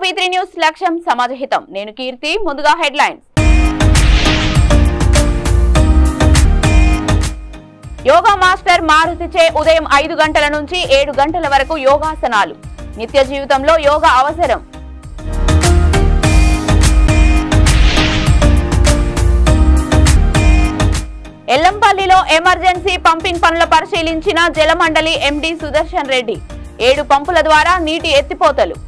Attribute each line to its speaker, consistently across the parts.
Speaker 1: V3 news లక్ష్యం సమాజహితం. నేను కీర్తి. ముందుగా హెడ్లైన్స్. యోగా మాస్టర్ మారుతిచే ఉదయం 5 గంటల నుంచి 7 గంటల వరకు యోగాసనాలు. నిత్య జీవితంలో యోగా అవసరం. ఎల్లంపల్లిలో ఎమర్జెన్సీ పంపింగ్ పనుల పరిశీలించిన జలమండలి ఎండీ సుదర్శన్ రెడ్డి. 7 పంపుల ద్వారా నీటి ఎత్తిపోతలు.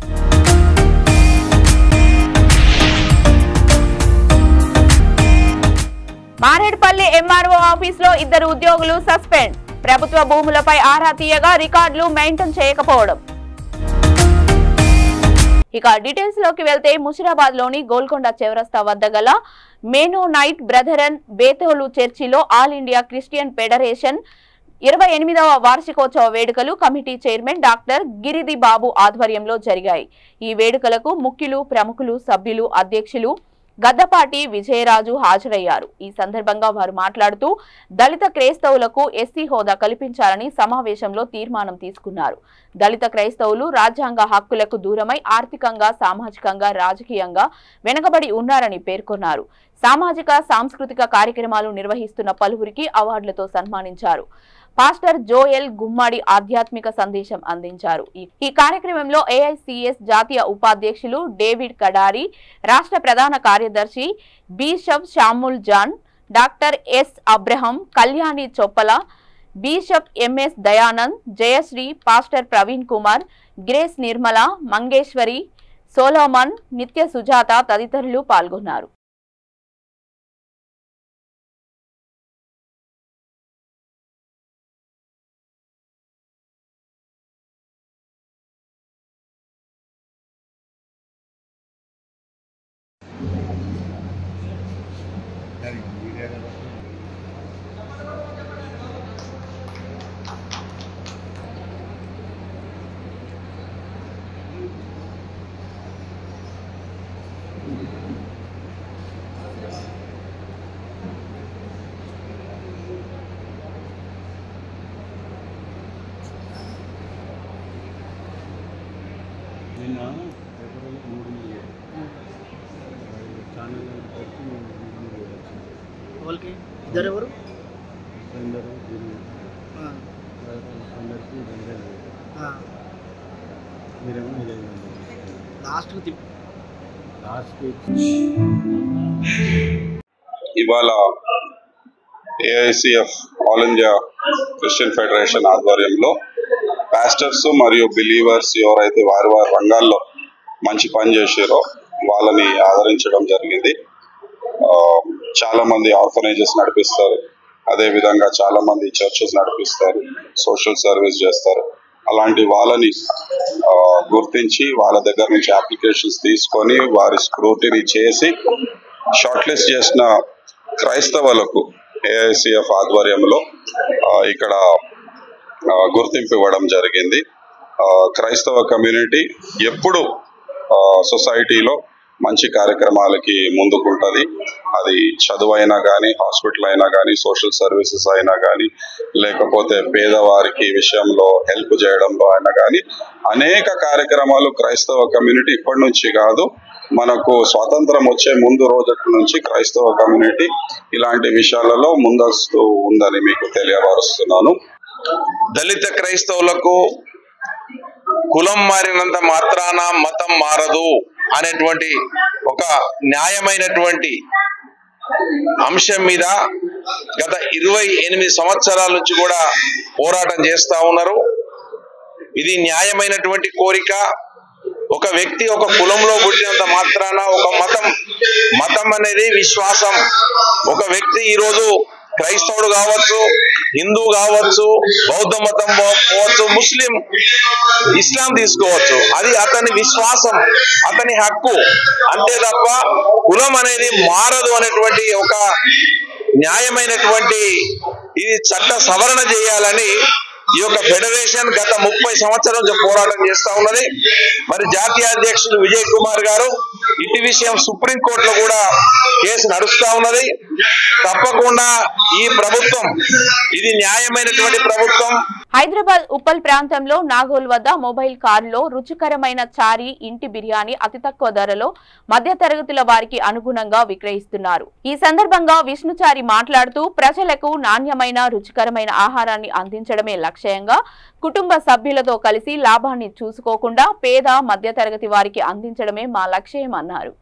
Speaker 1: మారేడ్పల్లి ఎంఆర్ఓ ఆఫీసులో 2 ఉద్యోగులు సస్పెండ్. ప్రభుత్వ భూములపై ఆరా తీయగా రికార్డులు మెయింటైన్ చేయకపోవడం. ఇక డీటెయిల్స్ లోకి వెళ్తే ముషిరాబాద్ లోని గోల్కొండ చౌరస్తా వద్ద గల మేనోనైట్ బ్రదరన్ బేతోలు చర్చిలో ఆల్ ఇండియా క్రిస్టియన్ ఫెడరేషన్ 28వ వార్షికోత్సవ వేడుకలు కమిటీ చైర్మన్ డాక్టర్ గిరిది బాబు ఆధ్వర్యంలో జరిగాయి. ఈ వేడుకలకు ముఖ్యులు, ప్రముఖులు, సభ్యులు, అధ్యక్షులు గద్దపాటి విజయరాజు హాజరయ్యారు. ఈ సందర్భంగా వారు మాట్లాడుతూ దళిత క్రైస్తవులకు ఎస్సీ హోదా కల్పించాలని సమావేశంలో తీర్మానం తీసుకున్నారు. దళిత క్రైస్తవులు రాజ్యాంగ హక్కులకు దూరమై ఆర్థికంగా, సామాజికంగా, రాజకీయంగా వెనుకబడి ఉన్నారని పేర్కొన్నారు. సామాజిక, సాంస్కృతిక కార్యక్రమాలు నిర్వహిస్తున్న పలువురికి అవార్డులతో సన్మానించారు. పాస్టర్ జోయల్ గుమ్మడి ఆధ్యాత్మిక సందేశం అందించారు. ఈ కార్యక్రమంలో ఏఐసిఎస్ జాతీయ ఉపాధ్యక్షులు డేవిడ్ కడారి, రాష్ట్ర ప్రధాన కార్యదర్శి bishop Samuel John, doctor S Abraham, Kalyani Choppala, bishop MS Dayanand, Jayashree, pastor Praveen Kumar, Grace Nirmala, Mangeshwari, Solomon, Nitya Sujatha తదితరులు పాల్గొన్నారు.
Speaker 2: వాళ్ళకి ఇద్దరు ఎవరు
Speaker 3: ఇవాళ AICF all India Christian federation ఆధ్వర్యంలో పాస్టర్స్ మరియు బిలీవర్స్ ఎవరైతే వారి వారి రంగాల్లో మంచి పని చేశారో వాళ్ళని ఆదరించడం జరిగింది. చాలా మంది ఆర్ఫనేజెస్ నడిపిస్తారు, అదే విధంగా చాలా మంది చర్చెస్ నడిపిస్తారు, సోషల్ సర్వీస్ చేస్తారు. అలాంటి వాళ్ళని గుర్తించి వాళ్ళ దగ్గర నుంచి అప్లికేషన్స్ తీసుకొని వారి స్క్రూటినీ చేసి షార్ట్ లిస్ట్ చేసిన క్రైస్తవులకు ఏఐసిఎఫ్ ఆధ్వర్యంలో ఇక్కడ గుర్తింపు ఇవ్వడం జరిగింది. క్రైస్తవ కమ్యూనిటీ ఎప్పుడు సొసైటీలో మంచి కార్యక్రమాలకి ముందుకుంటుంది. అది చదువు అయినా కానీ, హాస్పిటల్ అయినా కానీ, సోషల్ సర్వీసెస్ అయినా కానీ, లేకపోతే పేదవారికి విషయంలో హెల్ప్ చేయడంలో అయినా కానీ అనేక కార్యక్రమాలు క్రైస్తవ కమ్యూనిటీ ఇప్పటి నుంచి కాదు, మనకు స్వాతంత్రం వచ్చే ముందు రోజుల నుంచి క్రైస్తవ కమ్యూనిటీ ఇలాంటి విషయాలలో ముందస్తు ఉందని మీకు తెలియపరుస్తున్నాను.
Speaker 4: దళిత క్రైస్తవులకు కులం మారినంత మాత్రాన మతం మారదు అనేటువంటి ఒక న్యాయమైనటువంటి అంశం మీద గత 28 సంవత్సరాల నుంచి కూడా పోరాటం చేస్తా ఉన్నారు. ఇది న్యాయమైనటువంటి కోరిక. ఒక వ్యక్తి ఒక కులంలో పుట్టినంత మాత్రాన ఒక మతం అనేది విశ్వాసం. ఒక వ్యక్తి ఈరోజు క్రైస్తవుడు కావచ్చు, హిందూ కావచ్చు, బౌద్ధ మతం పోవచ్చు, ముస్లిం, ఇస్లాం తీసుకోవచ్చు. అది అతని విశ్వాసం, అతని హక్కు. అంతే తప్ప కులం అనేది మారదు అనేటువంటి ఒక న్యాయమైనటువంటి ఇది చట్ట సవరణ చేయాలని ఈ యొక్క ఫెడరేషన్ గత 30 సంవత్సరాల నుంచి పోరాటం చేస్తా ఉన్నది. మరి జాతీయ అధ్యక్షుడు విజయ్ కుమార్ గారు ఇటు విషయం సుప్రీంకోర్టులో కూడా కేసు నడుస్తా ఉన్నది. తప్పకుండా ఈ ప్రభుత్వం ఇది న్యాయమైనటువంటి ప్రభుత్వం.
Speaker 1: హైదరాబాద్ ఉప్పల్ ప్రాంతంలో నాగోల్ వద్ద మొబైల్ కారులో రుచికరమైన చారి ఇంటి బిర్యానీ అతి తక్కువ ధరలో మధ్య తరగతుల వారికి అనుగుణంగా విక్రయిస్తున్నారు. ఈ సందర్భంగా విష్ణుచారి మాట్లాడుతూ ప్రజలకు నాణ్యమైన రుచికరమైన ఆహారాన్ని అందించడమే లక్ష్యంగా కుటుంబ సభ్యులతో కలిసి లాభాన్ని చూసుకోకుండా పేద మధ్య తరగతి వారికి అందించడమే మా లక్ష్యం అన్నారు.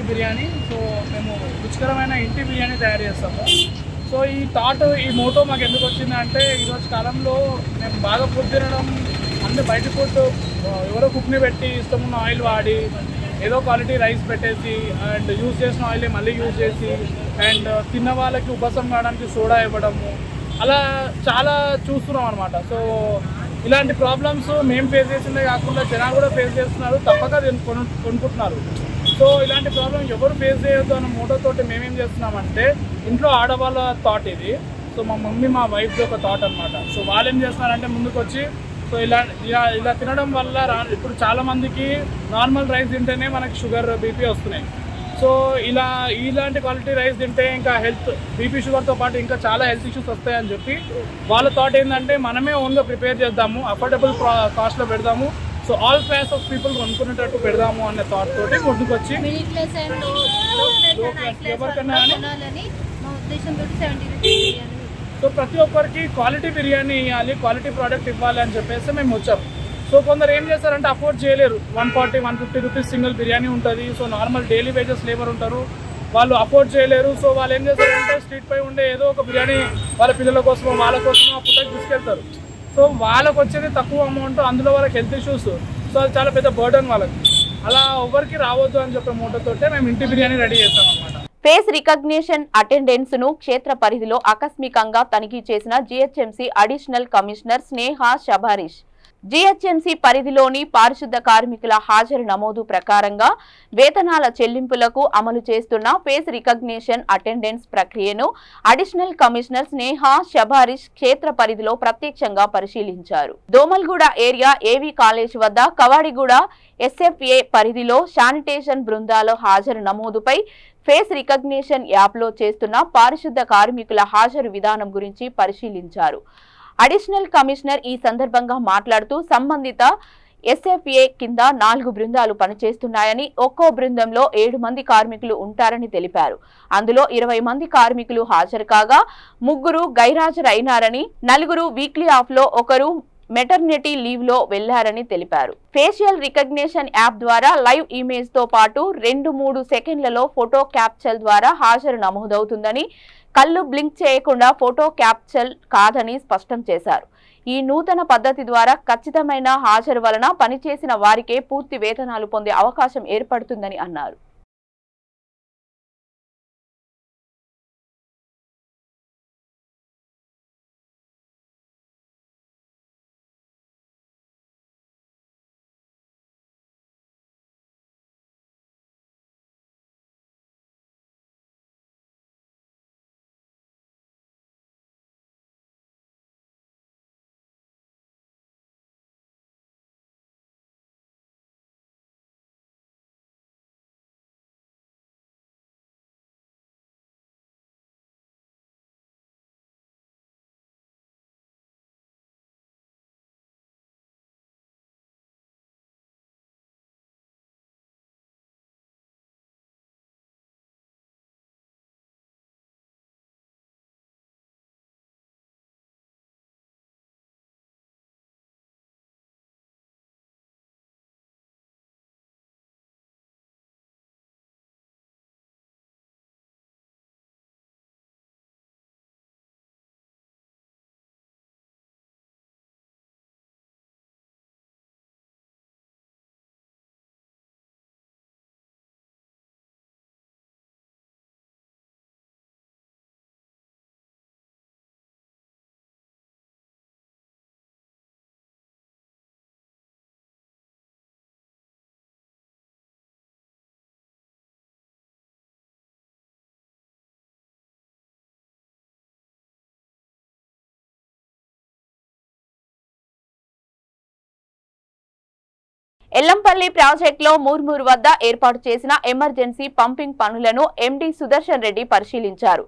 Speaker 5: బిర్యానీ. సో మేము రుచికరమైన ఇంటి బిర్యానీ తయారు చేస్తాము. సో ఈ మోటో మాకు ఎందుకు వచ్చిందంటే ఈరోజు కాలంలో మేము బాగా ఫుడ్ తినడం, అందరూ బయట ఫుడ్ ఎవరో కుక్ని పెట్టి ఇష్టమున్న ఆయిల్ వాడి ఏదో క్వాలిటీ రైస్ పెట్టేసి అండ్ యూజ్ చేసిన ఆయిల్ మళ్ళీ యూజ్ చేసి అండ్ తిన్న వాళ్ళకి ఉపసం కావడానికి సోడా ఇవ్వడము, అలా చాలా చూస్తున్నాం అనమాట. సో ఇలాంటి ప్రాబ్లమ్స్ మేము ఫేస్ చేసిందే కాకుండా జనాలు కూడా ఫేస్ చేస్తున్నారు, తప్పక కొనుక్కుంటున్నారు. సో ఇలాంటి ప్రాబ్లం ఎవరు ఫేస్ చేయొద్దు అన్న మోటోతోటి మేమేం చేస్తున్నామంటే ఇంట్లో ఆడవాళ్ళ థాట్ ఇది. సో మా మమ్మీ మా వైఫ్ది ఒక థాట్ అనమాట. సో వాళ్ళు ఏం చేస్తున్నారంటే ముందుకు వచ్చి సో ఇలా తినడం వల్ల ఇప్పుడు చాలామందికి నార్మల్ రైస్ తింటేనే మనకి షుగర్ బీపీ వస్తున్నాయి. సో ఇలాంటి క్వాలిటీ రైస్ తింటే ఇంకా హెల్త్ బీపీ షుగర్తో పాటు ఇంకా చాలా హెల్త్ ఇష్యూస్ వస్తాయని చెప్పి వాళ్ళ థాట్ ఏంటంటే మనమే ఓన్గా ప్రిపేర్ చేద్దాము, అఫోర్డబుల్ కాస్ట్లో పెడదాము, so all class of people కొనుక్కునేటట్టు పెడదాము అనే థాట్ తోటి ముందుకు వచ్చి ఎవరికన్నా సో ప్రతి ఒక్కరికి క్వాలిటీ బిర్యానీ ఇవ్వాలి, క్వాలిటీ ప్రోడక్ట్ ఇవ్వాలి అని చెప్పేసి మేము వచ్చాము. సో కొందరు ఏం చేస్తారంటే అఫోర్డ్ చేయలేరు, 140-150 రూపీస్ సింగిల్ బిర్యానీ ఉంటుంది. So normal daily wages labour ఉంటారు, వాళ్ళు అఫోర్డ్ చేయలేరు. సో వాళ్ళు ఏం చేస్తారంటే స్ట్రీట్ పై ఉండే ఏదో ఒక బిర్యానీ వాళ్ళ పిల్లల కోసమో వాళ్ళ కోసమో ఆ పుట్టకి తీసుకెళ్తారు. సో వాళ్ళకు వచ్చేది తక్కువ అమౌంట్, అందులో వాళ్ళకి హెల్త్ ఇష్యూస్, సో అది చాలా పెద్ద బర్డన్ వాళ్ళకి. అలా ఎవరికి రావద్దు అని చెప్పే మోటోతోటే మేము ఇంటి బిర్యానీ రెడీ చేస్తాం అన్నమాట.
Speaker 1: ఫేస్ రికగ్నిషన్ అటెండెన్స్ ను క్షేత్ర పరిధిలో ఆకస్మికంగా తనిఖీ చేసిన జీహెచ్ఎంసీ అడిషనల్ కమిషనర్ స్నేహ శబారిష్ జీహెచ్ఎంసీ పరిధిలోని పారిశుద్ధ కార్మికుల హాజరు నమోదు ప్రకారంగా వేతనాల చెల్లింపులకు అమలు చేస్తున్న ఫేస్ రికగ్నిషన్ అటెండెన్స్ ప్రక్రియను అడిషనల్ కమిషనర్ స్నేహ శబారిష్ క్షేత్ర పరిధిలో ప్రత్యక్షంగా పరిశీలించారు. దోమల్గూడ ఏరియా ఏవీ కాలేజ్ వద్ద కవాడిగూడ ఎస్ఎఫ్ఏ పరిధిలో శానిటేషన్ బృందాల హాజరు నమోదుపై ఫేస్ రికగ్నిషన్ యాప్లో చేస్తున్న పారిశుద్ధ కార్మికుల హాజరు విధానం గురించి పరిశీలించారు. అడిషనల్ కమిషనర్ ఈ సందర్భంగా మాట్లాడుతూ సంబంధిత ఎస్ఎఫ్ఏ కింద 4 బృందాలు పనిచేస్తున్నాయని, ఒక్కో బృందంలో 7 మంది కార్మికులు ఉంటారని తెలిపారు. అందులో 20 మంది కార్మికులు హాజరు కాగా 3 గైరాజరైనారని, 4 వీక్లీ ఆఫ్ లో, 1 మెటర్నిటీ లీవ్ లో వెళ్లారని తెలిపారు. ఫేషియల్ రికగ్నిషన్ యాప్ ద్వారా లైవ్ ఇమేజ్ తో పాటు 2-3 సెకండ్లలో ఫోటో క్యాప్చర్ ద్వారా హాజరు నమోదవుతుందని, కళ్ళు బ్లింక్ చేయకుండా ఫోటో క్యాప్చర్ కాదని స్పష్టం చేశారు. ఈ నూతన పద్ధతి ద్వారా ఖచ్చితమైన హాజరు వలన పనిచేసిన వారికే పూర్తి వేతనాలు పొందే అవకాశం ఏర్పడుతుందని అన్నారు. ఎల్లంపల్లి ప్రాజెక్టులో మూర్మూరు వద్ద ఏర్పాటు చేసిన ఎమర్జెన్సీ పంపింగ్ పనులను ఎండీ సుదర్శన్ రెడ్డి పరిశీలించారు.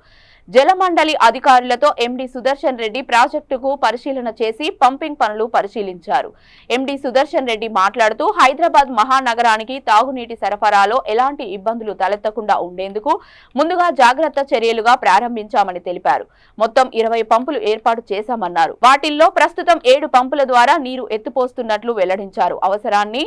Speaker 1: జలమండలి అధికారులతో ఎండీ సుదర్శన్ రెడ్డి ప్రాజెక్టుకు పరిశీలన చేసి పంపింగ్ పనులు పరిశీలించారు. ఎండీ సుదర్శన్ రెడ్డి మాట్లాడుతూ హైదరాబాద్ మహానగరానికి తాగునీటి సరఫరాలో ఎలాంటి ఇబ్బందులు తలెత్తకుండా ఉండేందుకు ముందుగా జాగ్రత్త చర్యలుగా ప్రారంభించామని తెలిపారు. మొత్తం 20 పంపులు ఏర్పాటు చేశామన్నారు. వాటిల్లో ప్రస్తుతం 7 పంపుల ద్వారా నీరు ఎత్తిపోస్తున్నట్లు వెల్లడించారు. అవసరాన్ని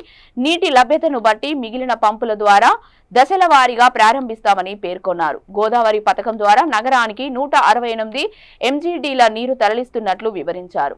Speaker 1: నీటి లభ్యతను బట్టి మిగిలిన పంపుల ద్వారా దశల వారీగా ప్రారంభిస్తామని పేర్కొన్నారు. గోదావరి పథకం ద్వారా నగరానికి 168 ఎంజీడీల నీరు తరలిస్తున్నట్లు వివరించారు.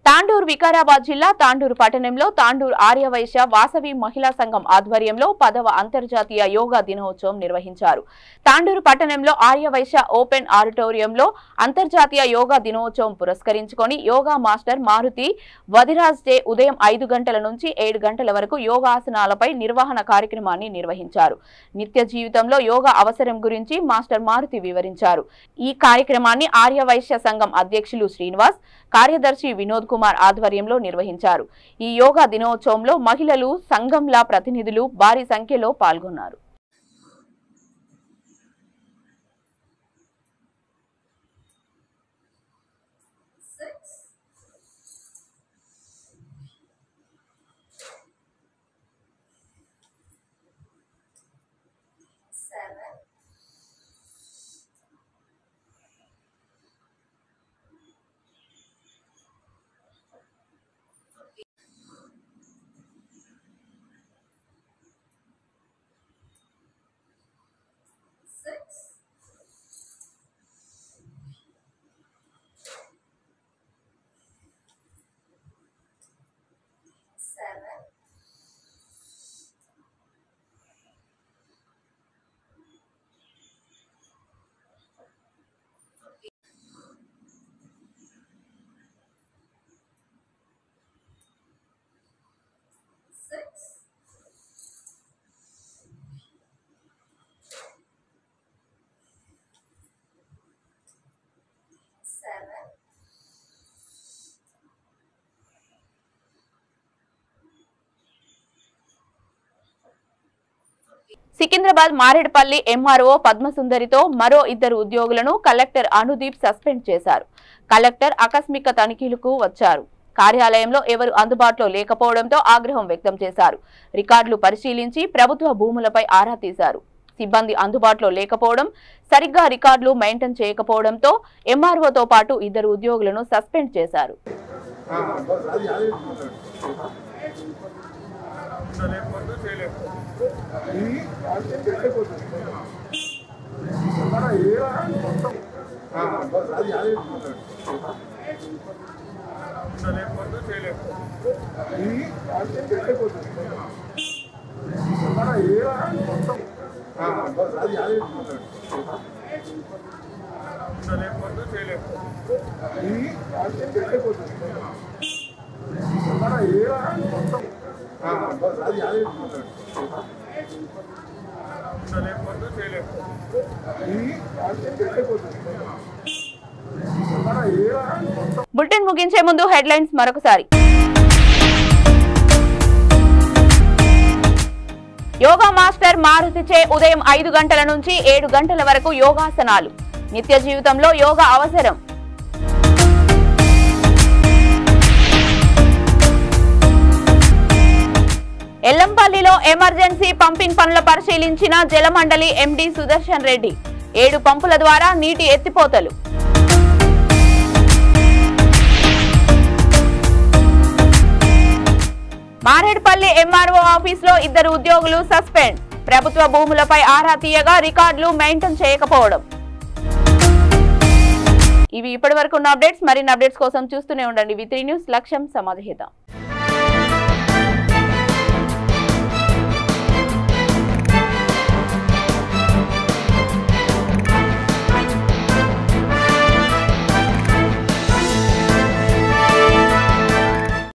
Speaker 1: తాండూరు వికారాబాద్ జిల్లా తాండూరు పట్టణంలో తాండూరు ఆర్యవైశ్య వాసవి మహిళా సంఘం ఆధ్వర్యంలో 10వ అంతర్జాతీయ యోగా దినోత్సవం నిర్వహించారు. తాండూరు పట్టణంలో ఆర్యవైశ్య ఓపెన్ ఆడిటోరియంలో అంతర్జాతీయ యోగా దినోత్సవం పురస్కరించుకొని యోగా మాస్టర్ మారుతి వదిరాజ్ డే ఉదయం 5 గంటల నుంచి 7 గంటల వరకు యోగాసనాలపై నిర్వహణ కార్యక్రమాన్ని నిర్వహించారు. నిత్య జీవితంలో యోగా అవసరం గురించి మాస్టర్ మారుతి వివరించారు. ఈ కార్యక్రమాన్ని ఆర్యవైశ్య సంఘం అధ్యక్షులు శ్రీనివాస్, కార్యదర్శి వినోద్ కుమార్ ఆధ్వర్యంలో నిర్వహించారు. ఈ యోగా దినోత్సవంలో మహిళలు, సంఘంల ప్రతినిధులు భారీ సంఖ్యలో పాల్గొన్నారు. సికింద్రాబాద్ మారేడుపల్లి ఎంఆర్ఓ పద్మసుందరితో మరో 2 ఉద్యోగులను కలెక్టర్ అనుదీప్ సస్పెండ్ చేశారు. కలెక్టర్ ఆకస్మిక తనిఖీలకు వచ్చారు. కార్యాలయంలో ఎవరు అందుబాటులో లేకపోవడంతో ఆగ్రహం వ్యక్తం చేశారు. రికార్డులు పరిశీలించి ప్రభుత్వ భూములపై ఆరా తీశారు. సిబ్బంది అందుబాటులో లేకపోవడం, సరిగ్గా రికార్డులు మెయింటైన్ చేయకపోవడంతో ఎంఆర్ఓతో పాటు 2 ఉద్యోగులను సస్పెండ్ చేశారు. బులెటిన్ ముగించే ముందు హెడ్లైన్స్ మరొకసారి. యోగా మాస్టర్ మారుతిచే ఉదయం 5 గంటల నుంచి 7 గంటల వరకు యోగాసనాలు. నిత్య జీవితంలో యోగా అవసరం. ఎల్లంపల్లిలో ఎమర్జెన్సీ పంపింగ్ పనుల పరిశీలించిన జలమండలి ఎండీ సుదర్శన్ రెడ్డి. 7 పంపుల ద్వారా నీటి ఎత్తిపోతలు. మారేడుపల్లి ఎంఆర్ఓ ఆఫీసులో 2 ఉద్యోగులు సస్పెండ్. ప్రభుత్వ భూములపై ఆరా తీయగా రికార్డులు మెయింటైన్ చేయకపోవడం. ఇవి ఇప్పటివరకు ఉన్న అప్డేట్స్. మరిన్ని అప్డేట్స్ కోసం చూస్తూనే ఉండండి V3 న్యూస్. లక్ష్యం సమాజహిత.